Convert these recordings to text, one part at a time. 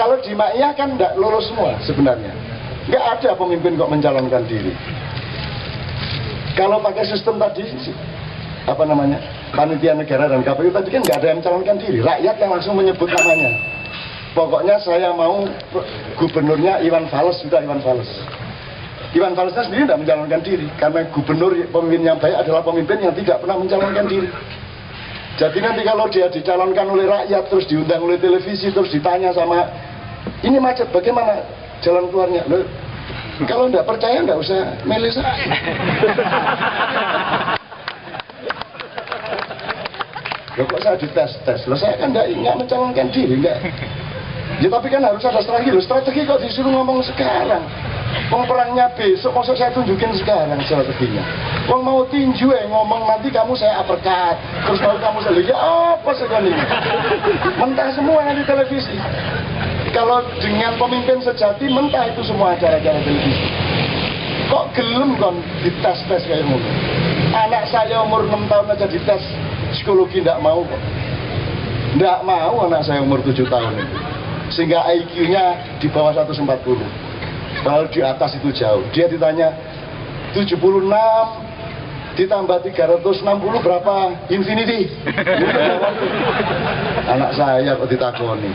Kalau di Ma'iyah kan tidak lulus semua sebenarnya. Nggak ada pemimpin kok mencalonkan diri. Kalau pakai sistem tadi, apa namanya, panitia negara dan KPU tadi kan nggak ada yang mencalonkan diri. Rakyat yang langsung menyebut namanya. Pokoknya saya mau gubernurnya Iwan Fals, sudah Iwan Fals. Iwan Falsnya sendiri tidak mencalonkan diri, karena gubernur pemimpin yang baik adalah pemimpin yang tidak pernah mencalonkan diri. Jadi nanti kalau dia dicalonkan oleh rakyat, terus diundang oleh televisi, terus ditanya sama, ini macet, bagaimana jalan keluarnya? Loh, kalau tidak percaya nggak usah milih saya. Loh, kok saya dites-tes? Loh, saya kan nggak mencalonkan diri, nggak. Ya tapi kan harus ada strategi. Loh, strategi kok disuruh ngomong sekarang? Wong perangnya besok, maksud saya tunjukin sekarang strateginya. Wong mau tinju ngomong nanti kamu saya uppercut, terus baru kamu saya ya apa sekali ini? Mentah semua yang di televisi. Kalau dengan pemimpin sejati mentah itu semua acara-acara televisi. Kok gelem kon dites-tes kayak gitu? Anak saya umur 6 tahun aja dites psikologi tidak mau kok. Tidak mau anak saya umur 7 tahun itu. Sehingga IQ-nya di bawah 140. Kalau di atas itu jauh. Dia ditanya 76 ditambah 360 berapa infinity? Anak saya kok ditakoni.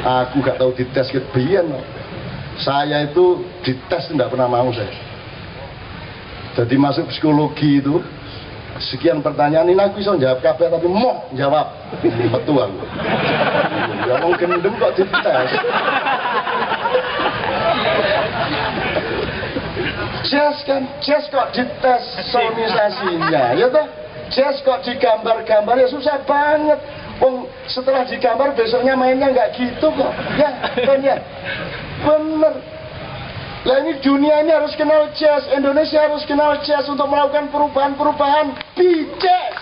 Aku gak tahu dites kebiyen. Saya itu dites tidak pernah mau saya. Jadi masuk psikologi itu sekian pertanyaan ini aku bisa jawab kabeh tapi mau jawab metu aku. Ya wong gendeng kok dites. Jazz kok dites sonisasinya, ya toh? Jazz kok digambar-gambar, ya susah banget. Setelah digambar besoknya mainnya nggak gitu kok, ya kan ya? Bener. Lah ini dunia ini harus kenal jazz, Indonesia harus kenal jazz untuk melakukan perubahan-perubahan di jazz.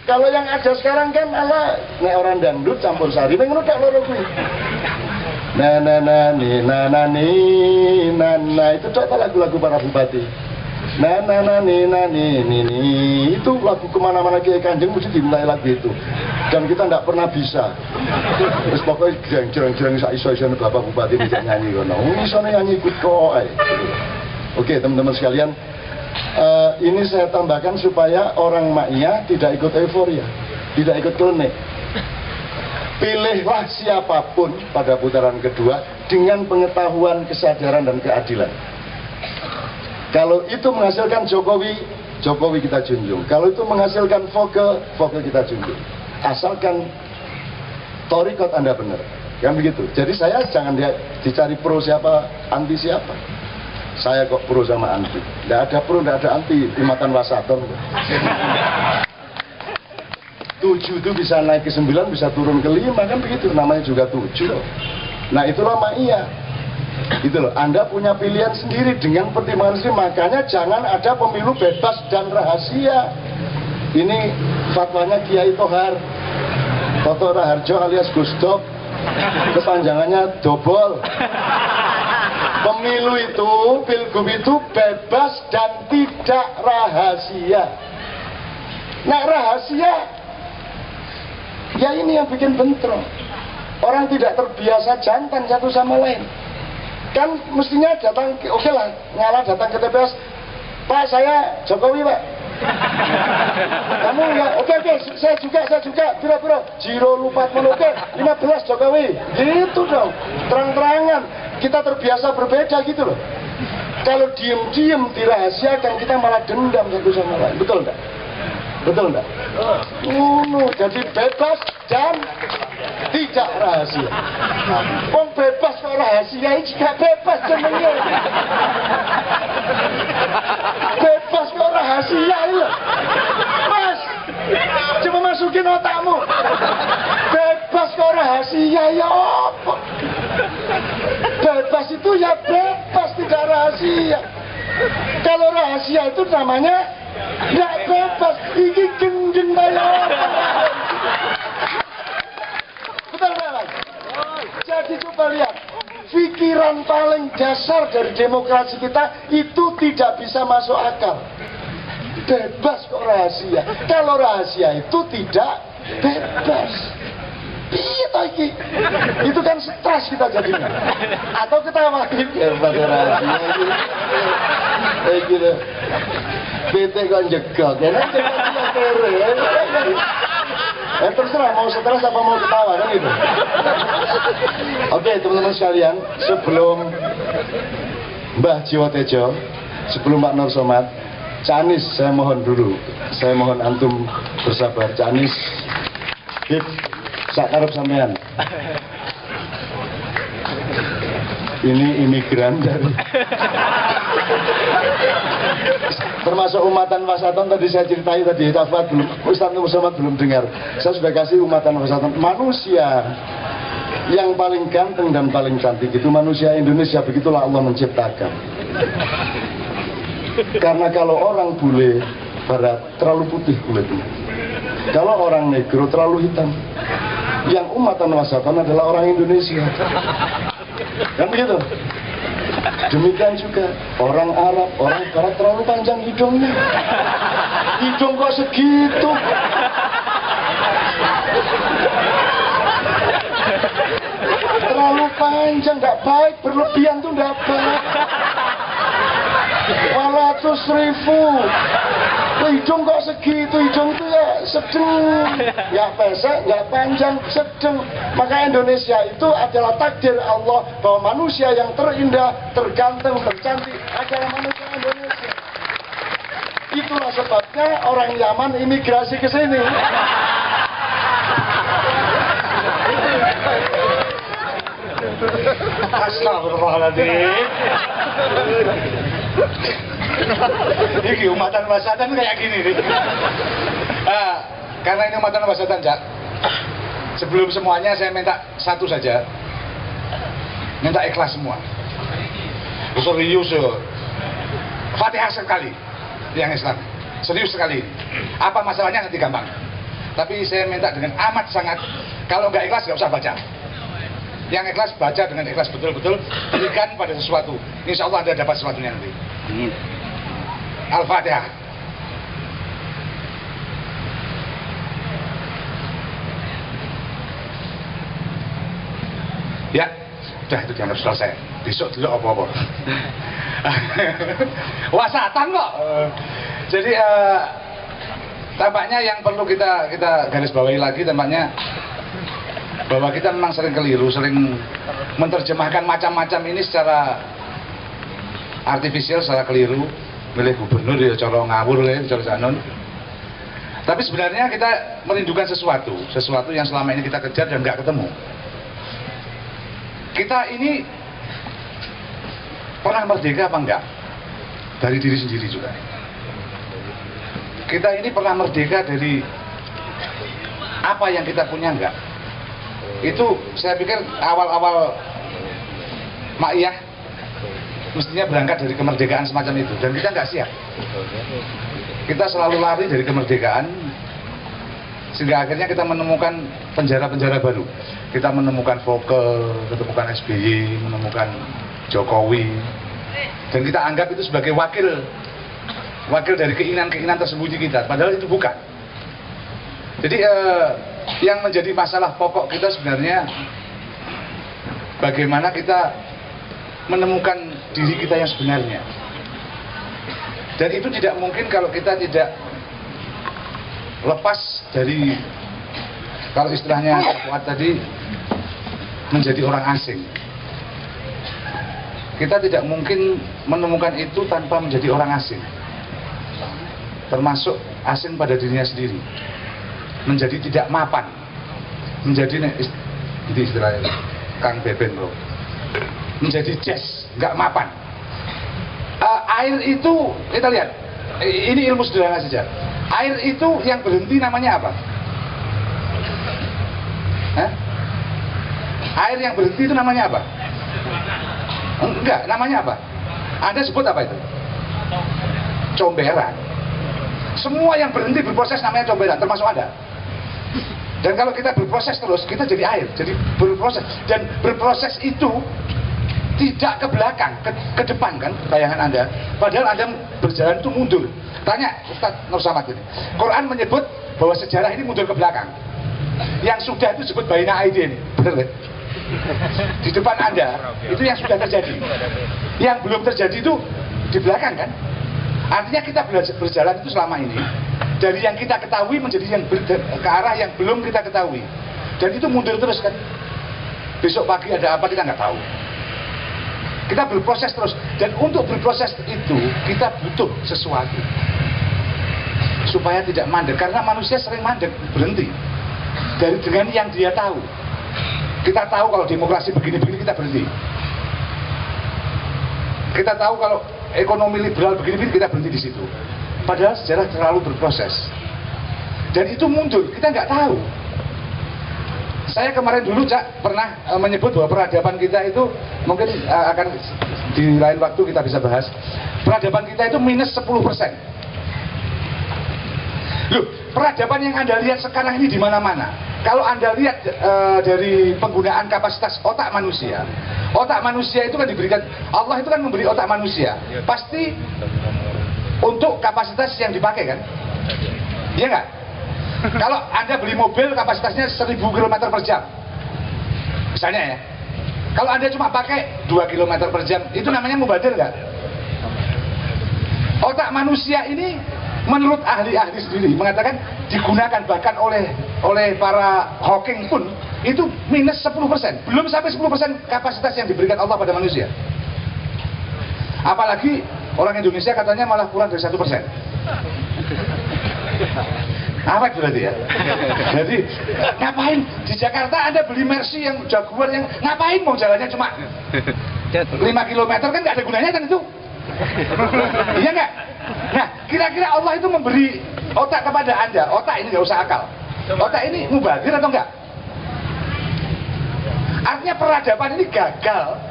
Kalau yang ada sekarang kan ala nek orang dangdut campur sari, pengen udah loro kuwi. Na itu contoh lagu-lagu para bupati. Itu lagu kemana-mana Kiai Kanjeng mesti dimulai lagu itu. Dan kita tidak pernah bisa. Terus pokoknya jerang-jerang iso-iso bapak bupati bisa nyanyi kono. Iso nyanyi ikut kok. Oke teman-teman sekalian, ini saya tambahkan supaya orang Ma'iyah tidak ikut euforia, tidak ikut klenik. Pilihlah siapapun pada putaran kedua dengan pengetahuan, kesadaran, dan keadilan. Kalau itu menghasilkan Jokowi, Jokowi kita junjung. Kalau itu menghasilkan Foke, Foke kita junjung. Asalkan torikot Anda benar. Kan begitu. Jadi saya jangan dicari pro siapa, anti siapa. Saya kok pro sama anti. Tidak ada pro, tidak ada anti. Imatan wasaton. 7 itu bisa naik ke 9, bisa turun ke 5, kan begitu, namanya juga 7 loh. Nah itulah Ma'iyah. Gitu loh, Anda punya pilihan sendiri dengan pertimbangan sendiri, makanya jangan ada pemilu bebas dan rahasia. Ini fatwanya Kiai Tohar, Toto Raharjo alias Gusdok, kepanjangannya dobol. Pemilu itu, pilgub itu bebas dan tidak rahasia. Nah rahasia, ya ini yang bikin bentrok. Orang tidak terbiasa jantan satu sama lain. Kan mestinya datang, oke lah, ngalah datang ke TPS. Pak, saya Jokowi, Pak. Kamu ya, oke, saya juga, biro, Jiro lupa oke, 15 Jokowi. Gitu dong, terang-terangan. Kita terbiasa berbeda gitu loh. Kalau diem-diem dirahasiakan, kita malah dendam satu sama lain. Betul enggak? Betul enggak? Jadi bebas dan tidak rahasia. Wong bebas kok rahasia, ini gak bebas jenenge. Bebas kok rahasia ini. Mas, coba masukin otakmu. Bebas kok rahasia, ya apa? Bebas itu ya bebas, tidak rahasia. Kalau rahasia itu namanya nggak bebas, ini gendeng bayar. Betul nggak, Mas? Jadi coba lihat, pikiran paling dasar dari demokrasi kita itu tidak bisa masuk akal. Bebas kok rahasia. Kalau rahasia itu tidak bebas. Iya iki. Itu kan stres kita jadinya. Atau ketawa gitu. rahasia gitu. PT kan jegok. Ya nanti terserah mau stres apa mau ketawa kan gitu. Oke teman-teman sekalian, sebelum Mbah Jiwo Tejo, sebelum Pak Nur Somad, Canis saya mohon dulu, saya mohon antum bersabar. Canis, hip, sakarep sampean. Ini imigran dari termasuk umatan Wasaton tadi saya ceritai tadi, Tafat belum, Ustaz Nur Somad belum dengar. Saya sudah kasih umatan Wasaton, manusia yang paling ganteng dan paling cantik itu manusia Indonesia, begitulah Allah menciptakan. Karena kalau orang bule barat terlalu putih kulitnya, kalau orang negro terlalu hitam. Yang umatan Wasaton adalah orang Indonesia, kan begitu. Demikian juga orang Arab, orang Barat terlalu panjang hidungnya. Hidung kok segitu? Terlalu panjang, nggak baik, berlebihan tuh nggak baik. 200.000 hidung kok segitu, hidung itu ya sedang, nggak pesek, nggak panjang, sedang. Maka Indonesia itu adalah takdir Allah bahwa manusia yang terindah, terganteng, tercantik adalah manusia Indonesia. Itulah sebabnya orang Yaman imigrasi ke sini. Astagfirullahaladzim. Ini umatan Wasaton kayak gini nih. Karena ini umatan Wasaton, Cak. Sebelum semuanya saya minta satu saja. Minta ikhlas semua. Serius. Fatihah sekali yang Islam. Serius sekali. Apa masalahnya nanti gampang. Tapi saya minta dengan amat sangat, kalau nggak ikhlas nggak usah baca. Yang ikhlas baca dengan ikhlas betul-betul, berikan pada sesuatu. Insya Allah Anda dapat sesuatunya nanti. Al-Fatihah. Ya, udah itu dianggap selesai. Besok dulu apa-apa. Wasatan kok. Jadi tampaknya yang perlu kita garis bawahi lagi tampaknya bahwa kita memang sering keliru, sering menerjemahkan macam-macam ini secara artifisial, secara keliru. Milih gubernur ya cara ngawur ya, cara janon. Tapi sebenarnya kita merindukan sesuatu yang selama ini kita kejar dan nggak ketemu. Kita ini pernah merdeka apa enggak? Dari diri sendiri juga. Kita ini pernah merdeka dari apa yang kita punya enggak? Itu saya pikir awal-awal Ma'iyah mestinya berangkat dari kemerdekaan semacam itu, dan kita nggak siap. Kita selalu lari dari kemerdekaan sehingga akhirnya kita menemukan penjara-penjara baru. Kita menemukan Fokel, menemukan SBY, menemukan Jokowi, dan kita anggap itu sebagai wakil dari keinginan-keinginan tersembunyi kita, padahal itu bukan. Jadi yang menjadi masalah pokok kita sebenarnya bagaimana kita menemukan diri kita yang sebenarnya. Dan itu tidak mungkin kalau kita tidak lepas dari, kalau istilahnya kuat tadi, menjadi orang asing. Kita tidak mungkin menemukan itu tanpa menjadi orang asing, termasuk asing pada dirinya sendiri, menjadi tidak mapan, menjadi itu istilahnya Kang Beben bro, menjadi jazz, nggak mapan. Air itu kita lihat, ini ilmu sederhana saja. Air itu yang berhenti namanya apa? Air yang berhenti itu namanya apa? Enggak, namanya apa? Anda sebut apa itu? Comberan. Semua yang berhenti berproses namanya comberan, termasuk Anda. Dan kalau kita berproses terus, kita jadi air, jadi berproses. Dan berproses itu tidak ke belakang, ke depan kan, bayangan Anda. Padahal Anda berjalan itu mundur. Tanya Ustaz Nur Somad ini. Quran menyebut bahwa sejarah ini mundur ke belakang. Yang sudah itu disebut Baina Aidin, benar kan? Di depan Anda itu yang sudah terjadi. Yang belum terjadi itu di belakang kan? Artinya kita berjalan itu selama ini dari yang kita ketahui menjadi yang ke arah yang belum kita ketahui. Dan itu mundur terus kan? Besok pagi ada apa kita nggak tahu. Kita berproses terus, dan untuk berproses itu kita butuh sesuatu supaya tidak mandek, karena manusia sering mandek, berhenti dengan yang dia tahu. Kita tahu kalau demokrasi begini-begini, kita berhenti. Kita tahu kalau ekonomi liberal begini-begini, kita berhenti di situ. Padahal sejarah terlalu berproses, dan itu mundur, kita nggak tahu. Saya kemarin dulu Cak pernah menyebut bahwa peradaban kita itu mungkin akan di lain waktu kita bisa bahas. Peradaban kita itu minus 10%. Loh, peradaban yang Anda lihat sekarang ini di mana-mana. Kalau Anda lihat dari penggunaan kapasitas otak manusia itu kan diberikan, Allah itu kan memberi otak manusia. Pasti untuk kapasitas yang dipakai kan? Iya nggak? Kalau Anda beli mobil kapasitasnya 1000 km per jam misalnya ya, kalau Anda cuma pakai 2 km per jam, itu namanya mubazir nggak? Otak manusia ini menurut ahli-ahli sendiri mengatakan digunakan bahkan oleh para Hawking pun itu minus 10%, belum sampai 10% kapasitas yang diberikan Allah pada manusia. Apalagi orang Indonesia katanya malah kurang dari 1%. Apa itu berarti ya? Jadi ngapain di Jakarta Anda beli Mercy yang Jaguar yang ngapain, mau jalannya cuma 5 km kan nggak ada gunanya kan itu? Iya nggak? Nah, kira-kira Allah itu memberi otak kepada Anda, otak ini nggak usah akal, otak ini mubazir atau enggak? Artinya peradaban ini gagal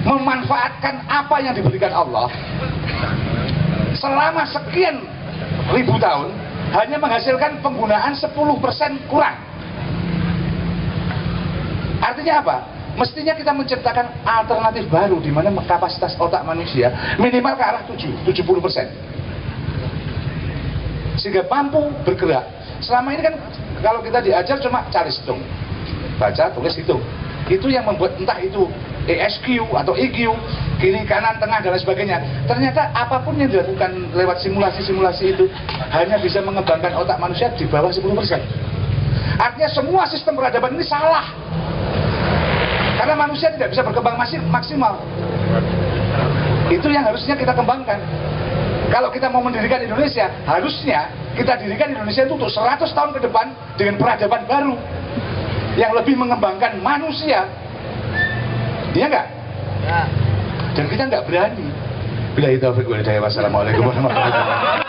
memanfaatkan apa yang diberikan Allah selama sekian ribu tahun, hanya menghasilkan penggunaan 10% kurang. Artinya apa? Mestinya kita menciptakan alternatif baru di mana kapasitas otak manusia minimal ke arah 70%. Sehingga mampu bergerak. Selama ini kan kalau kita diajar cuma cari hitung, baca, tulis, hitung. Itu yang membuat entah itu ESQ atau EQ, kiri, kanan, tengah, dan lain sebagainya. Ternyata apapun yang dilakukan lewat simulasi-simulasi itu hanya bisa mengembangkan otak manusia di bawah 10%. Artinya semua sistem peradaban ini salah. Karena manusia tidak bisa berkembang maksimal. Itu yang harusnya kita kembangkan. Kalau kita mau mendirikan Indonesia, harusnya kita dirikan Indonesia itu untuk 100 tahun ke depan dengan peradaban baru yang lebih mengembangkan manusia. Iya nggak? Ya. Dan kita nggak berani. Billahi taufiq wal hidayah. Wassalamualaikum warahmatullahi wabarakatuh.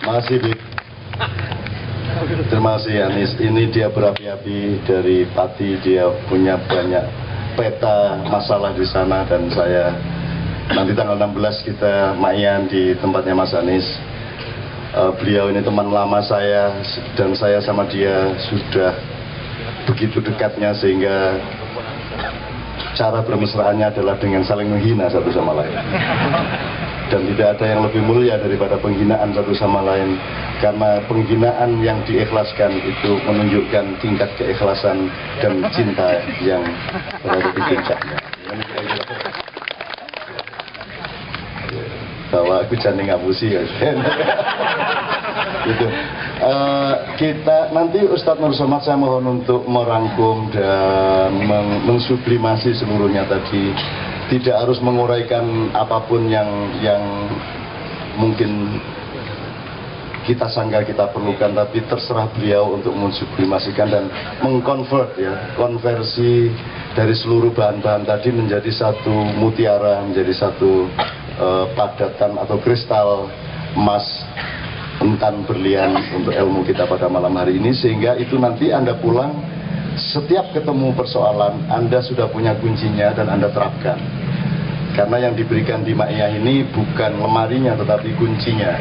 Masih di. Terima kasih Anis. Ini dia berapi-api dari Pati. Dia punya banyak peta masalah di sana, dan saya nanti tanggal 16 kita mayan di tempatnya Mas Anis. Beliau ini teman lama saya, dan saya sama dia sudah begitu dekatnya sehingga cara bermesraannya adalah dengan saling menghina satu sama lain. Dan tidak ada yang lebih mulia daripada penghinaan satu sama lain, karena penghinaan yang diikhlaskan itu menunjukkan tingkat keikhlasan dan cinta yang berada di puncaknya. Bahwa aku jangan ngapusi ya. Gitu. Kita nanti Ustadz Nur Somad saya mohon untuk merangkum dan mensublimasi seluruhnya tadi. Tidak harus menguraikan apapun yang mungkin kita sangka kita perlukan, tapi terserah beliau untuk mensublimasikan dan mengkonvert ya, konversi dari seluruh bahan-bahan tadi menjadi satu mutiara, menjadi satu padatan atau kristal emas entan berlian untuk ilmu kita pada malam hari ini, sehingga itu nanti Anda pulang setiap ketemu persoalan Anda sudah punya kuncinya dan Anda terapkan. Karena yang diberikan di Ma'iyah ini bukan lemarinya tetapi kuncinya,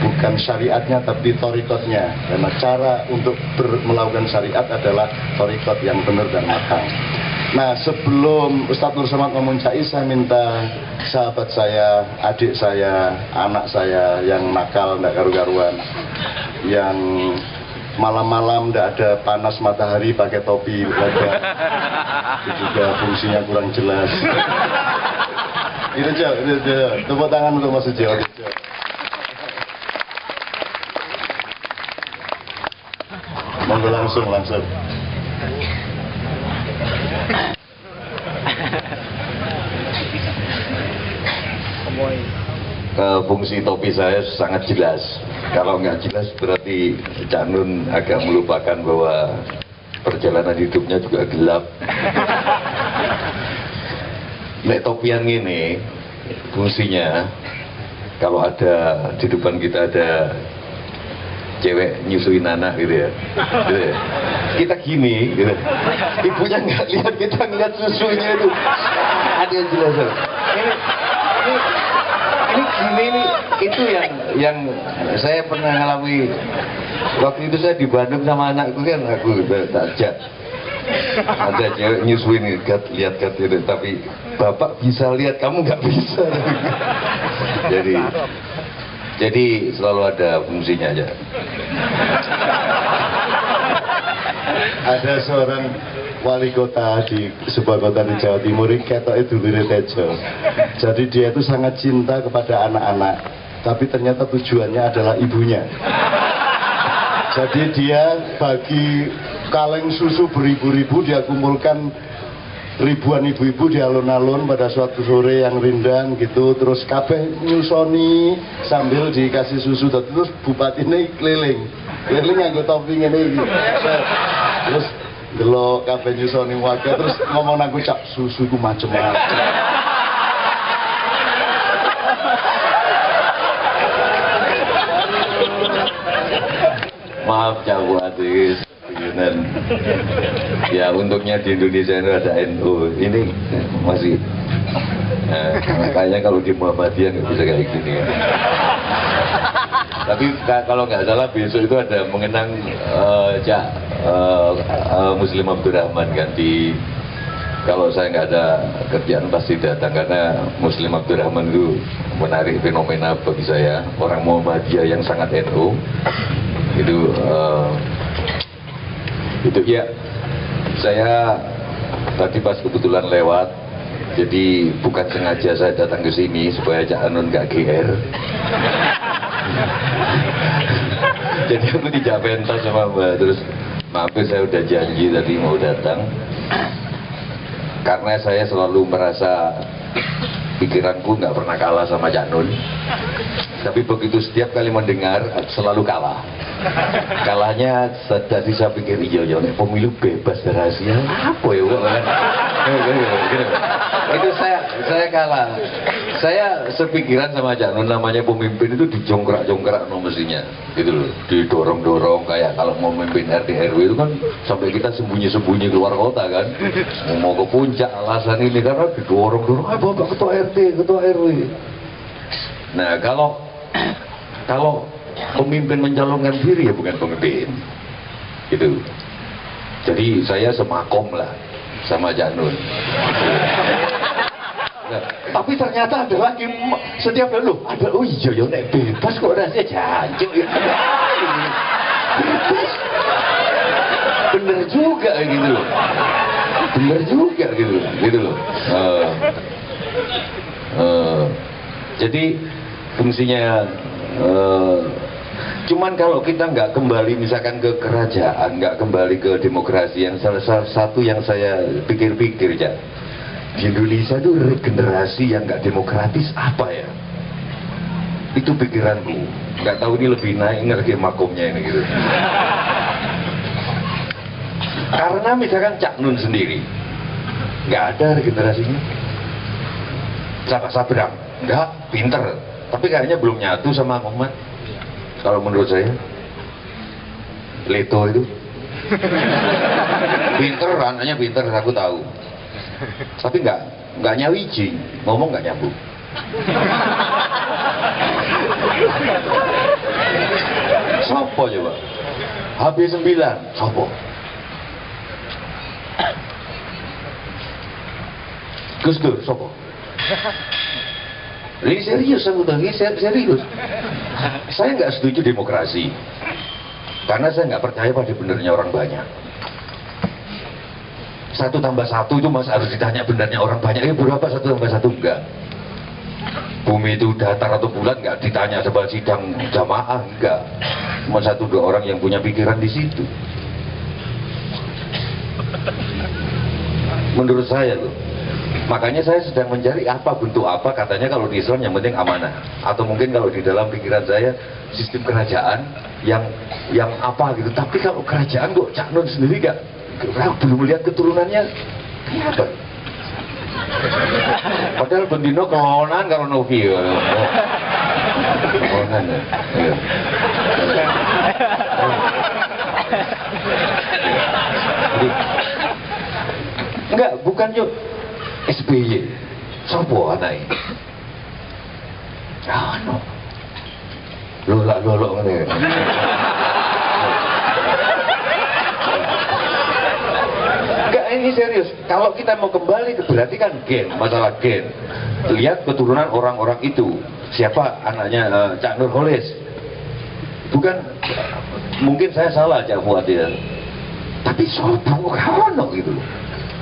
bukan syariatnya tapi torikotnya. Karena cara untuk melakukan syariat adalah torikot yang benar dan matang. Nah, sebelum Ustadz Nur Somad memuncai, saya minta sahabat saya, adik saya, anak saya yang nakal, nggak karu-karuan, yang malam-malam nggak ada panas matahari pakai topi lebar, itu juga fungsinya kurang jelas. Itu Jo, tepuk tangan untuk Mas Jo. Monggo langsung. Fungsi topi saya sangat jelas. Kalau nggak jelas berarti Cak Nun agak melupakan bahwa perjalanan hidupnya juga gelap. Nek topian ini fungsinya, kalau ada di depan kita ada cewek nyusuin anak gitu ya, kita gini gitu. Ibunya nggak lihat, kita ngeliat susunya itu ada yang jelas. Ini gini nih, itu yang saya pernah ngalami waktu itu. Saya di Bandung sama anakku kan, aku tajak ada cewek nyusuin, lihat itu, tapi bapak bisa lihat, kamu nggak bisa. Jadi selalu ada fungsinya aja. Ada seorang wali kota di sebuah kota di Jawa Timur, ketoknya dulure Tejo. Jadi dia itu sangat cinta kepada anak-anak, tapi ternyata tujuannya adalah ibunya. Jadi dia bagi kaleng susu beribu-ribu, dia kumpulkan ribuan ibu-ibu di alun-alun pada suatu sore yang rindang gitu, terus kabeh nyusoni sambil dikasih susu. Terus bupati ini keliling nganggo topi ngene iki. Terus delok kabeh nyusoni warga, terus ngomong nang Cak, susu ku macem-macem. Maaf Cak Buatis, ya untungnya di Indonesia ini ada NU, ini masih kayaknya kalau di Muhammadiyah nggak bisa kayak gini ya. Tapi kalau nggak salah besok itu ada mengenang Cak Muslim Abdurrahman kan, kalau saya nggak ada kerjaan pasti datang, karena Muslim Abdurrahman itu menarik fenomena bagi saya, orang Muhammadiyah yang sangat NU. Itu ya, saya tadi pas kebetulan lewat, jadi bukan sengaja saya datang ke sini supaya Cak Anun nggak GR. Jadi aku tidak pentas sama Mbak, terus maaf saya udah janji tadi mau datang, karena saya selalu merasa pikiranku nggak pernah kalah sama Cak Nun, tapi begitu setiap kali mendengar selalu kalah. Kalahnya tadi saya pikir iya pemilu bebas rahasia apa ya kan? Itu saya kalah. Saya sepikiran sama Cak Nun, namanya pemimpin itu dijongkrak-jongkrak mestinya gitu loh, didorong-dorong. Kayak kalau mau memimpin RT RW itu kan sampai kita sembunyi-sembunyi keluar kota kan, mau ke puncak alasan ini karena didorong-dorong, bapak ketua RT, ketua RW. Nah kalau pemimpin mencalonkan diri ya bukan pemimpin gitu. Jadi saya semakom lah sama Cak Nun. Nah, tapi ternyata ada lagi setiap lalu ada, oh iya ya nek bebas kok rasanya jancuk ya. Bebas bener juga gitu loh, bener juga gitu loh. Jadi fungsinya cuman kalau kita nggak kembali misalkan ke kerajaan, nggak kembali ke demokrasi, yang salah satu yang saya pikir-pikir ya, di Indonesia itu regenerasi yang nggak demokratis apa ya? Itu pikiranku. Nggak tahu ini lebih naik ngerti makomnya ini gitu. Karena misalkan Cak Nun sendiri nggak ada regenerasinya. Sabrang nggak, pinter, tapi kayaknya belum nyatu sama umat. Kalau menurut saya, Leto itu pinter, anaknya pinter, aku tahu. Tapi nggak nyawiji, ngomong nggak nyambung. Sopo coba? HB9, sopo? Gus Dur, sopo? Ini serius, serius. Saya nggak setuju demokrasi, karena saya nggak percaya pada benernya orang banyak. 1 tambah 1 itu mas harus ditanya benernya orang banyak. Berapa 1 tambah 1? Enggak. Bumi itu datar atau bulat nggak ditanya sebab sidang jamaah, enggak. Cuma 1-2 orang yang punya pikiran di situ. Menurut saya loh. Makanya saya sedang mencari apa bentuk apa, katanya kalau di Islam yang penting amanah, atau mungkin kalau di dalam pikiran saya sistem kerajaan yang apa gitu. Tapi kalau kerajaan kok Cak Nun sendiri gak belum melihat keturunannya, kenapa? Padahal bendino kelonan kalau Novi kelonan ya. Enggak, bukan yuk SBY, sopo anaknya? Ano? Lolak ngene. Enggak, ini serius. Kalau kita mau kembali ke berarti kan gen, masalah gen. Lihat keturunan orang-orang itu. Siapa anaknya Cak Nurholis? Bukan, mungkin saya salah Cak Fuad ya. Tapi sopo kaono gitu.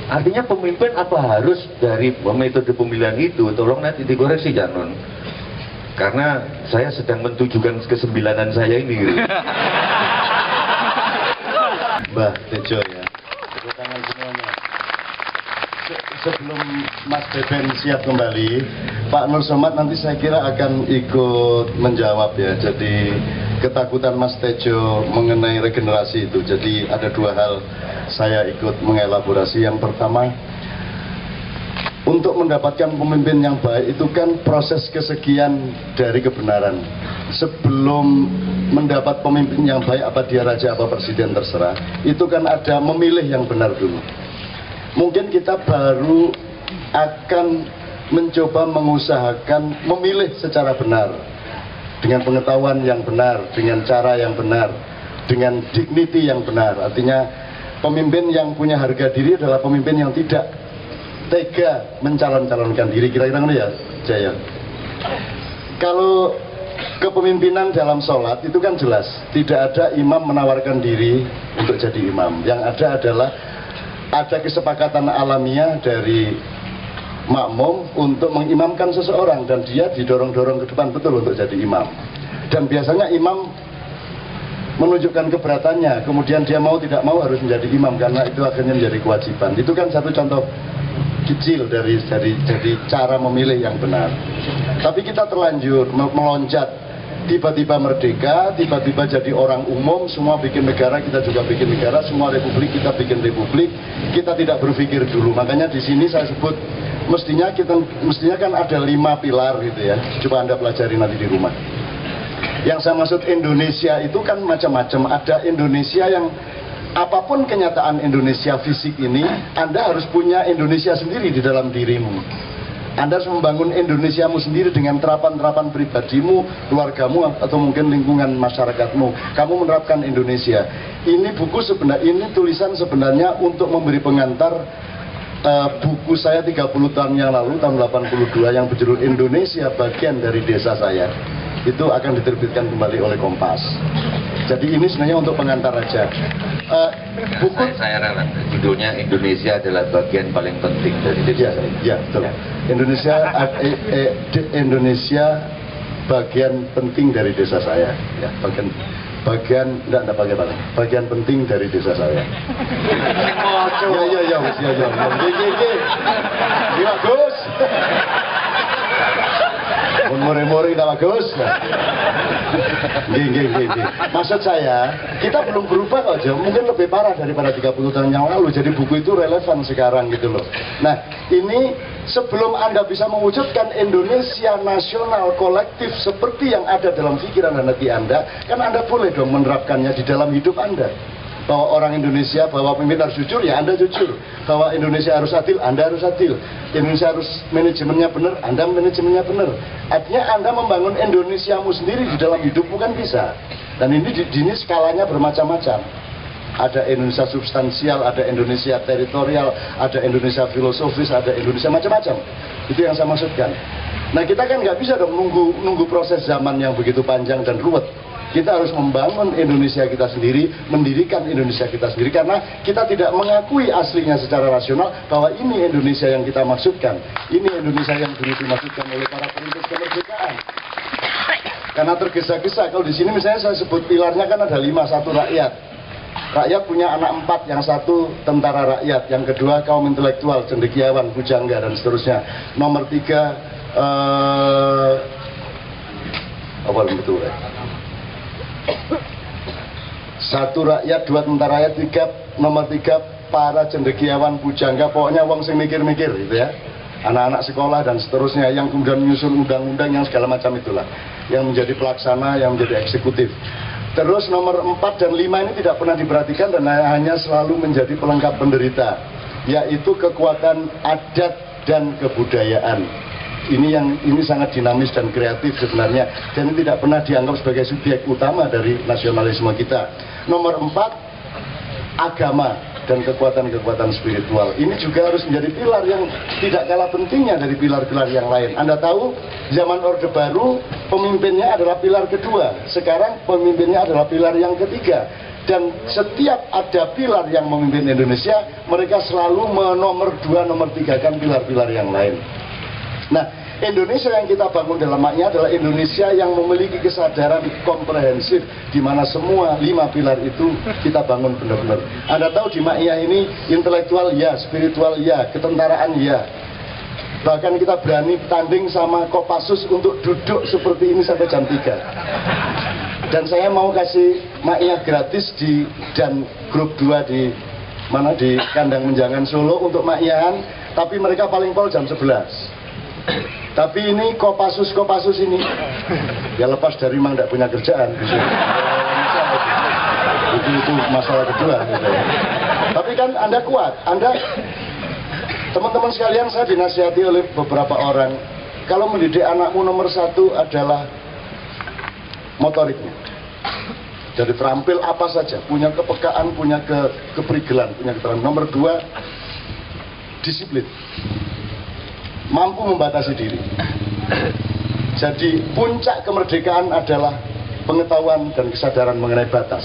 Artinya pemimpin apa harus dari metode pemilihan itu? Tolong nanti dikoreksi Janun, karena saya sedang mentujukan kesembilanan saya ini. Mbah Tejo ya, tepuk tangan semuanya. Sebelum Mas Beben siap kembali, Pak Nur Somad nanti saya kira akan ikut menjawab ya. Jadi ketakutan Mas Tejo mengenai regenerasi itu. Jadi ada 2 hal saya ikut mengelaborasi. Yang pertama, untuk mendapatkan pemimpin yang baik itu kan proses kesekian dari kebenaran. Sebelum mendapat pemimpin yang baik, apa dia raja apa presiden terserah, itu kan ada memilih yang benar dulu. Mungkin kita baru akan mencoba mengusahakan memilih secara benar, dengan pengetahuan yang benar, dengan cara yang benar, dengan dignity yang benar. Artinya pemimpin yang punya harga diri adalah pemimpin yang tidak tega mencalon-calonkan diri. Kira-kira gitu ya, Jaya. Kalau kepemimpinan dalam sholat itu kan jelas, tidak ada imam menawarkan diri untuk jadi imam. Yang ada adalah ada kesepakatan alamiah dari makmum untuk mengimamkan seseorang, dan dia didorong-dorong ke depan betul untuk jadi imam. Dan biasanya imam menunjukkan keberatannya, kemudian dia mau tidak mau harus menjadi imam karena itu akhirnya menjadi kewajiban. Itu kan satu contoh kecil dari cara memilih yang benar. Tapi kita terlanjur meloncat, tiba-tiba merdeka, tiba-tiba jadi orang umum, semua bikin negara, kita juga bikin negara, semua republik, kita bikin republik. Kita tidak berpikir dulu. Makanya di sini saya sebut mestinya kan ada 5 pilar gitu ya. Coba Anda pelajari nanti di rumah. Yang saya maksud Indonesia itu kan macam-macam. Ada Indonesia yang apapun kenyataan Indonesia fisik ini, Anda harus punya Indonesia sendiri di dalam dirimu. Anda harus membangun Indonesiamu sendiri dengan terapan-terapan pribadimu, keluargamu, atau mungkin lingkungan masyarakatmu. Kamu menerapkan Indonesia. Ini buku sebenarnya, ini tulisan sebenarnya untuk memberi pengantar buku saya 30 tahun yang lalu, tahun 82, yang berjudul Indonesia Bagian dari Desa Saya. Itu akan diterbitkan kembali oleh Kompas. Jadi ini sebenarnya untuk pengantar aja. Buku saya rela, judulnya Indonesia adalah bagian paling penting dari desa saya. Ya, betul. Indonesia bagian penting dari desa saya. Ya, bagian penting dari desa saya. Ya. Iya, Gus. Mori-mori tak bagus. Gini. Maksud saya, kita belum berubah kok, Jom. Mungkin lebih parah daripada 30 tahun yang lalu. Jadi buku itu relevan sekarang gitu loh. Nah, ini sebelum Anda bisa mewujudkan Indonesia nasional kolektif seperti yang ada dalam pikiran dan hati Anda, kan Anda boleh dong menerapkannya di dalam hidup Anda. Bahwa orang Indonesia, bahwa pemimpin harus jujur, ya Anda jujur. Bahwa Indonesia harus adil, Anda harus adil. Indonesia harus manajemennya benar, Anda manajemennya benar. Artinya Anda membangun Indonesiamu sendiri di dalam hidup bukan bisa. Dan ini skalanya bermacam-macam. Ada Indonesia substansial, ada Indonesia teritorial, ada Indonesia filosofis, ada Indonesia macam-macam. Itu yang saya maksudkan. Nah kita kan nggak bisa dong nunggu proses zaman yang begitu panjang dan ruwet. Kita harus membangun Indonesia kita sendiri, mendirikan Indonesia kita sendiri, karena kita tidak mengakui aslinya secara rasional bahwa ini Indonesia yang kita maksudkan. Ini Indonesia yang dulu dimaksudkan oleh para perintis kemerdekaan. Karena tergesa-gesa, kalau di sini misalnya saya sebut pilarnya kan ada 5, satu rakyat. Rakyat punya anak 4, yang satu tentara rakyat, yang kedua kaum intelektual, cendekiawan, pujangga, dan seterusnya. Nomor 3, apa betul ya? 1 rakyat, 2 tentara rakyat, 3, nomor 3 para cendekiawan, pujangga, pokoknya wong sing mikir-mikir gitu ya. Anak-anak sekolah dan seterusnya, yang kemudian menyusun undang-undang yang segala macam itulah, yang menjadi pelaksana, yang menjadi eksekutif. Terus nomor 4 dan 5 ini tidak pernah diperhatikan dan hanya selalu menjadi pelengkap penderita, yaitu kekuatan adat dan kebudayaan. Ini sangat dinamis dan kreatif sebenarnya, dan ini tidak pernah dianggap sebagai subjek utama dari nasionalisme kita. Nomor 4, agama dan kekuatan-kekuatan spiritual. Ini juga harus menjadi pilar yang tidak kalah pentingnya dari pilar-pilar yang lain. Anda tahu, zaman Orde Baru pemimpinnya adalah pilar kedua, sekarang pemimpinnya adalah pilar yang ketiga. Dan setiap ada pilar yang memimpin Indonesia, mereka selalu menomor 2, nomor 3 kan pilar-pilar yang lain. Nah, Indonesia yang kita bangun dalam maknya adalah Indonesia yang memiliki kesadaran komprehensif, di mana semua 5 pilar itu kita bangun benar-benar. Anda tahu di maknya ini intelektual ya, spiritual ya, ketentaraan ya. Bahkan kita berani tanding sama Kopassus untuk duduk seperti ini sampai jam 3. Dan saya mau kasih maknya gratis dan grup 2 di Kandang Menjangan Solo untuk maknyaan, tapi mereka paling pol jam 11. Tapi ini Kopassus ini ya lepas dari memang tidak punya kerjaan itu masalah kedua gitu ya. Tapi kan Anda kuat, teman-teman sekalian, saya dinasihati oleh beberapa orang, kalau mendidik anakmu nomor 1 adalah motoriknya. Jadi terampil apa saja, punya kepekaan, punya keprigelan, punya keterampilan. Nomor 2, disiplin, mampu membatasi diri. Jadi puncak kemerdekaan adalah pengetahuan dan kesadaran mengenai batas.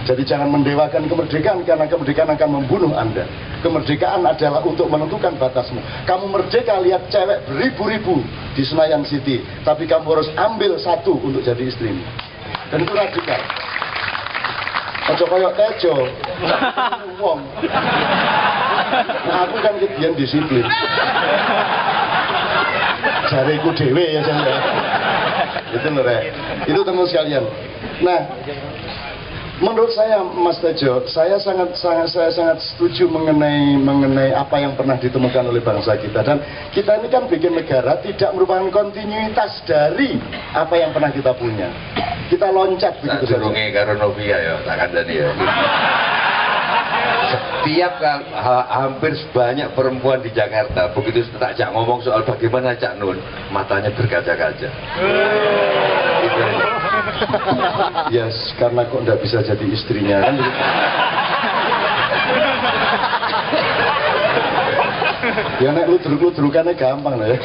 Jadi jangan mendewakan kemerdekaan, karena kemerdekaan akan membunuh Anda. Kemerdekaan adalah untuk menentukan batasmu. Kamu merdeka lihat cewek beribu-ribu di Senayan City, tapi kamu harus ambil 1 untuk jadi istrimu. Dan itu radikal. Ojo koyok tejo, wong. Nah, aku kan kebiasaan disiplin. Jariku dewe ya saya. Itu loh, itu teman sekalian. Nah, menurut saya Mas Tejo, saya sangat setuju mengenai apa yang pernah ditemukan oleh bangsa kita. Dan kita ini kan bikin negara tidak merupakan kontinuitas dari apa yang pernah kita punya. Kita loncat begitu saja. Karo Novia ya, tak kandani ya. Setiap hampir banyak perempuan di Jakarta begitu tak jak ngomong soal bagaimana Cak Nun, matanya berkaca-kaca. Yes, karena kok nggak bisa jadi istrinya kan? Ya nek ludruk-ludrukannya gampang lah ya.